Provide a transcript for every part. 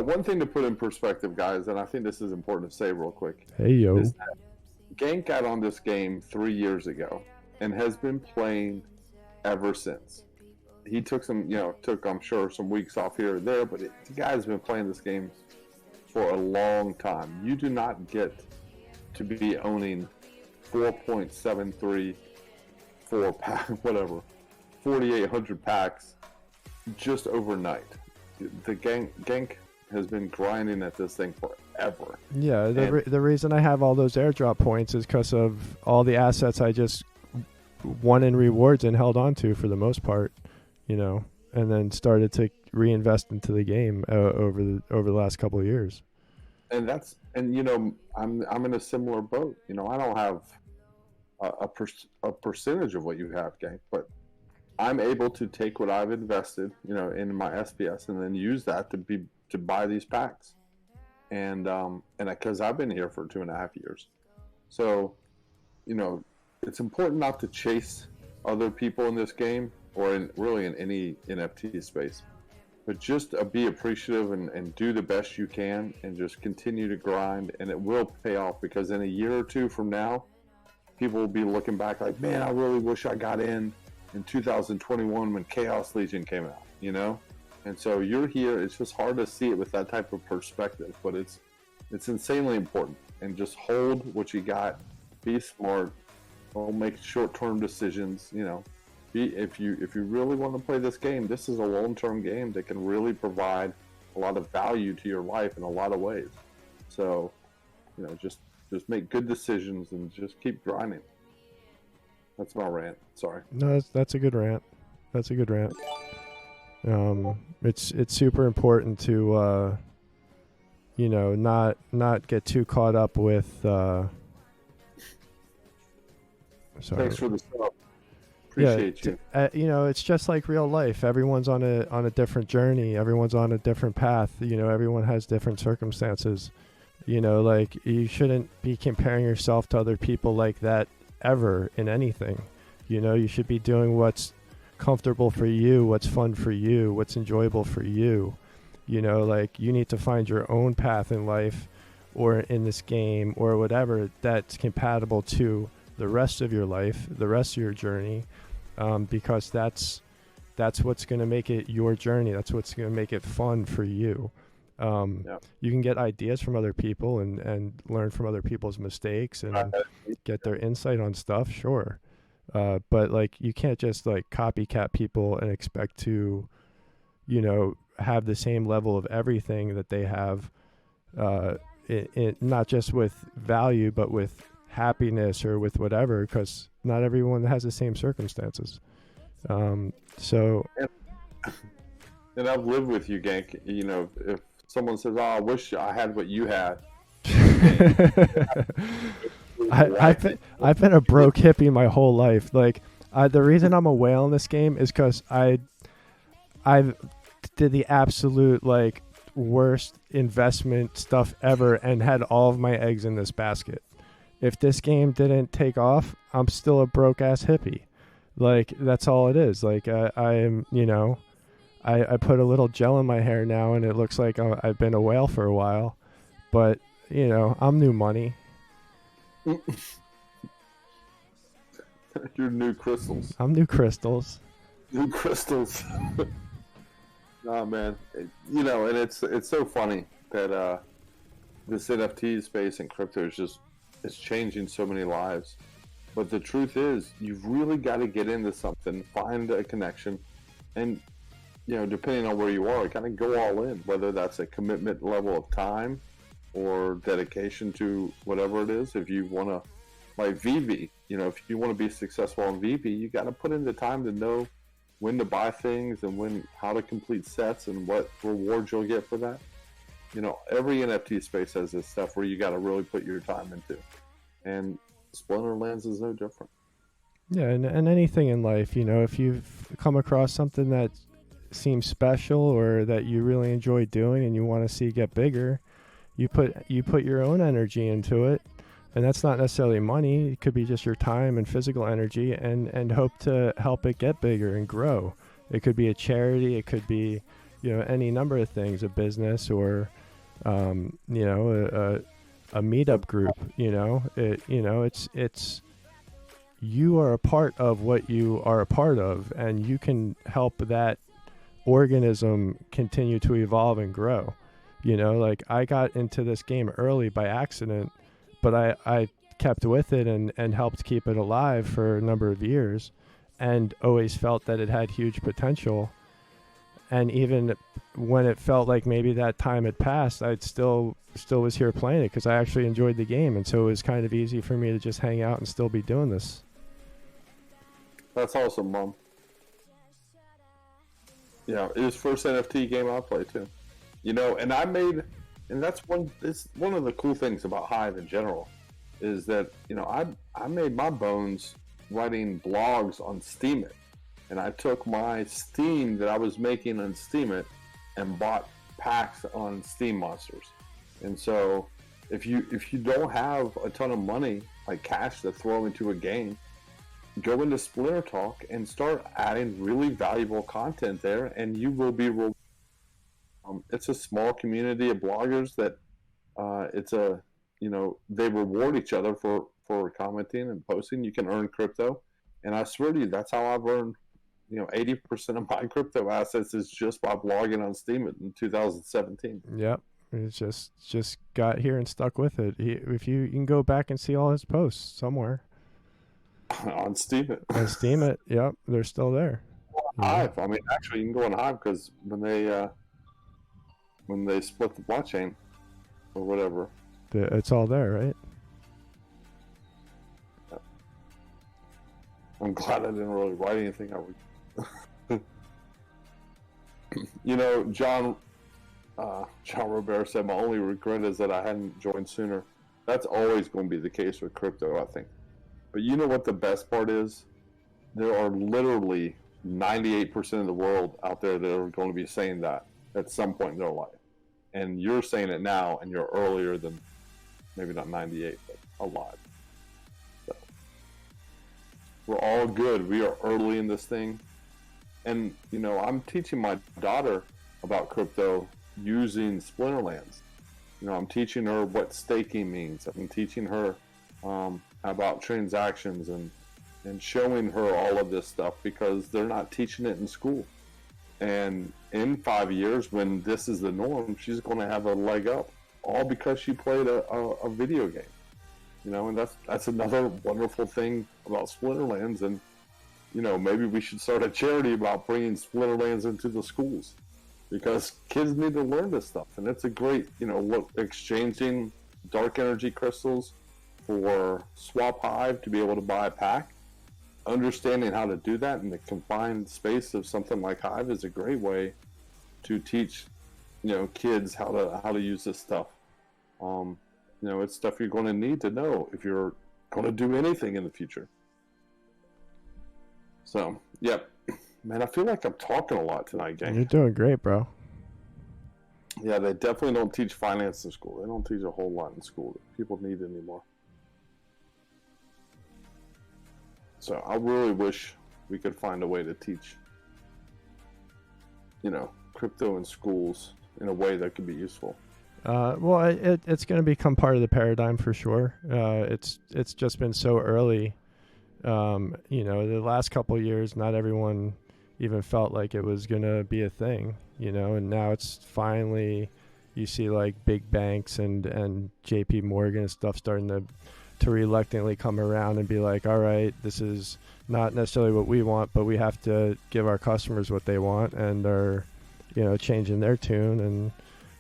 one thing to put in perspective, guys, and I think this is important to say real quick, Hey, yo. is that Gank got on this game 3 years ago and has been playing ever since. He took I'm sure, some weeks off here or there, but the guy's been playing this game for a long time. You do not get to be owning 4.734 pack, whatever, 4,800 packs just overnight. The Gank has been grinding at this thing forever. Yeah, the reason I have all those airdrop points is because of all the assets I just won in rewards and held on to for the most part, and then started to reinvest into the game over the last couple of years. And I'm in a similar boat. I don't have a percentage of what you have, Gank, but I'm able to take what I've invested, in my SPS and then use that to buy these packs. And because I've been here for 2.5 years. So, it's important not to chase other people in this game or in any NFT space, but just be appreciative and do the best you can and just continue to grind, and it will pay off, because in a year or two from now, people will be looking back like, man, I really wish I got in 2021 when Chaos Legion came out, And so you're here. It's just hard to see it with that type of perspective, but it's insanely important. And just hold what you got. Be smart. Don't make short-term decisions. If you really want to play this game, this is a long-term game that can really provide a lot of value to your life in a lot of ways. So, just make good decisions and just keep grinding. That's my rant. Sorry. No, that's a good rant. That's a good rant. It's super important to not get too caught up with sorry. Thanks for the stuff. Appreciate you. It's just like real life. Everyone's on a different journey. Everyone's on a different path. Everyone has different circumstances. Like, you shouldn't be comparing yourself to other people like that ever in anything. You should be doing what's comfortable for you, what's fun for you, what's enjoyable for you. Like, you need to find your own path in life or in this game or whatever that's compatible to the rest of your life, the rest of your journey, because that's what's going to make it your journey. That's what's going to make it fun for you. You can get ideas from other people and learn from other people's mistakes and get their insight on stuff, sure. But like, you can't just like copycat people and expect to, have the same level of everything that they have, not just with value, but with happiness or with whatever, because not everyone has the same circumstances. And I've lived with you, Gank. If someone says, "Oh, I wish I had what you had," I've been a broke hippie my whole life. Like, the reason I'm a whale in this game is because I did the absolute like worst investment stuff ever and had all of my eggs in this basket. If this game didn't take off, I'm still a broke ass hippie. Like, that's all it is. Like, I'm, I put a little gel in my hair now and it looks like I've been a whale for a while, but I'm new money. You're new crystals. I'm new crystals. New crystals. Oh man, and it's so funny that this NFT space and crypto is changing so many lives. But the truth is, you've really got to get into something, find a connection, and depending on where you are, kind of go all in. Whether that's a commitment level of time or dedication to whatever it is. If you want to, like VV, if you want to be successful on VV, you got to put in the time to know when to buy things and how to complete sets and what rewards you'll get for that. Every NFT space has this stuff where you got to really put your time into, and Splinterlands is no different. Yeah, and anything in life, if you've come across something that seems special or that you really enjoy doing and you want to see get bigger, you put your own energy into it. And that's not necessarily money. It could be just your time and physical energy, and hope to help it get bigger and grow. It could be a charity. It could be, any number of things, a business or, a meetup group, it's you are a part of what you are a part of, and you can help that organism continue to evolve and grow. Like I got into this game early by accident, but I kept with it and helped keep it alive for a number of years, and always felt that it had huge potential. And even when it felt like maybe that time had passed, I'd still was here playing it because I actually enjoyed the game, and so it was kind of easy for me to just hang out and still be doing this. That's awesome, Mom. Yeah, it was first NFT game I played too. And that's one of the cool things about Hive in general, is that I made my bones writing blogs on Steemit. And I took my Steam that I was making on Steemit and bought packs on Steam Monsters. And so if you don't have a ton of money, like cash, to throw into a game, go into Splintertalk and start adding really valuable content there, and you will be it's a small community of bloggers that they reward each other for commenting and posting. You can earn crypto, and I swear to you, that's how I've earned 80% of my crypto assets is just by blogging on Steam in 2017. Yep. It's just got here and stuck with it. If you can go back and see all his posts somewhere. On Steemit. On Steemit, yep, they're still there. Hive. I mean, actually, you can go on Hive because when they split the blockchain or whatever, it's all there, right? Yeah. I'm glad I didn't really write anything. I would. John Robert said, my only regret is that I hadn't joined sooner. That's always going to be the case with crypto, I think. But you know what the best part is? There are literally 98% of the world out there that are going to be saying that at some point in their life. And you're saying it now, and you're earlier than, maybe not 98, but a lot. So, we're all good. We are early in this thing. And, I'm teaching my daughter about crypto using Splinterlands. I'm teaching her what staking means. I'm teaching her about transactions and showing her all of this stuff because they're not teaching it in school. And in 5 years, when this is the norm, she's going to have a leg up, all because she played a video game. And that's another wonderful thing about Splinterlands. And maybe we should start a charity about bringing Splinterlands into the schools, because kids need to learn this stuff. And it's a great, exchanging dark energy crystals for Swap Hive to be able to buy a pack. Understanding how to do that in the confined space of something like Hive is a great way to teach, kids how to use this stuff. It's stuff you're going to need to know if you're going to do anything in the future. So, yep. Man, I feel like I'm talking a lot tonight, gang. You're doing great, bro. Yeah, they definitely don't teach finance in school. They don't teach a whole lot in school that people need anymore. So I really wish we could find a way to teach, crypto in schools in a way that could be useful. Well, it's going to become part of the paradigm for sure. It's just been so early. The last couple of years, not everyone even felt like it was going to be a thing, and now it's finally, you see like big banks and JP Morgan and stuff starting to reluctantly come around and be like, all right, this is not necessarily what we want, but we have to give our customers what they want, and they're, changing their tune. And,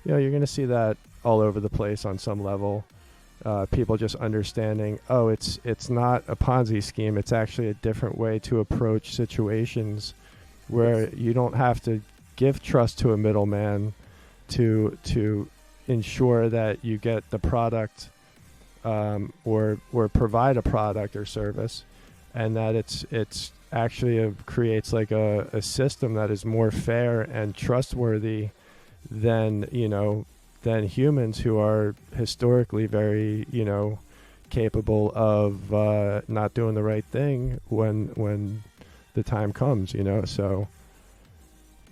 you're going to see that all over the place on some level. People just understanding, it's not a Ponzi scheme. It's actually a different way to approach situations where you don't have to give trust to a middleman to ensure that you get the product or provide a product or service, and that it's actually creates like a system that is more fair and trustworthy than humans who are historically very capable of not doing the right thing when the time comes. So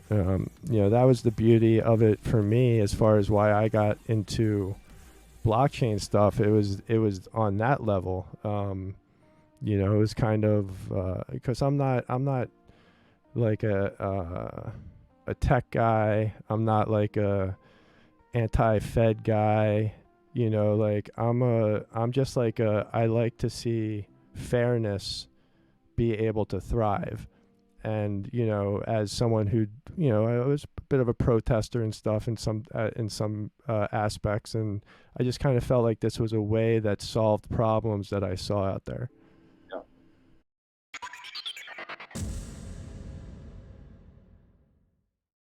That was the beauty of it for me as far as why I got into blockchain stuff. It was on that level. It was kind of because I'm not like a tech guy. I'm not like a anti-Fed guy. Like I'm just like I like to see fairness be able to thrive. And as someone who I was a bit of a protester and stuff in some aspects, and I just kind of felt like this was a way that solved problems that I saw out there.